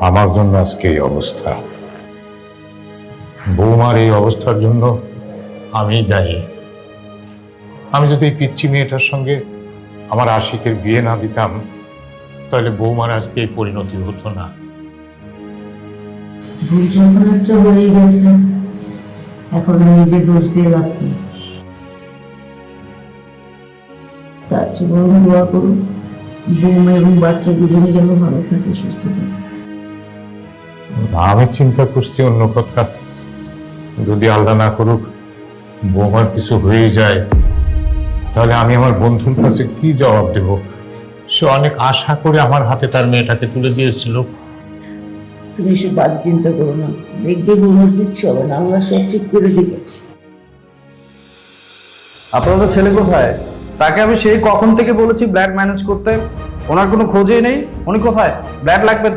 আমার জন্য আজকে এই অবস্থা। বৌমার এই অবস্থার জন্য আমি দায়ী। আমি যদি এই পিচ্চি মেয়েটার সঙ্গে আমার আশিকের বিয়ে না দিতাম, তাহলে বৌমার আজকে এই পরিণতি হতো না। ভুল যখন একটা হয়ে গেছে, এখন নিজে দোষ দিয়ে লাভ নেই। তার চেয়ে বরং দোয়া করুন বৌমা এবং বাচ্চা দুজনে যেন ভালো থাকে, সুস্থ থাকে। আমি চিন্তা করছি অন্য কথা। যদি আল্লাহ না করুক বৌমার কিছু হয়ে যায়, তাহলে আমি আমার বন্ধুর কাছে কি জবাব দেব? সে অনেক আশা করে আমার হাতে তার মেয়েটাকে তুলে দিয়েছিল। তুমি এসব বাজে চিন্তা করো না, দেখবে বৌমার কিচ্ছু হবে না, আল্লাহ সব ঠিক করে দিবে। আপনাদের ছেলে কোথায়? তাকে আমি সেই কখন থেকে বলেছি ব্লাড ম্যানেজ করতে, ওনার কোনো খোঁজই নেই। উনি কোথায়? ব্লাড লাগবে তো।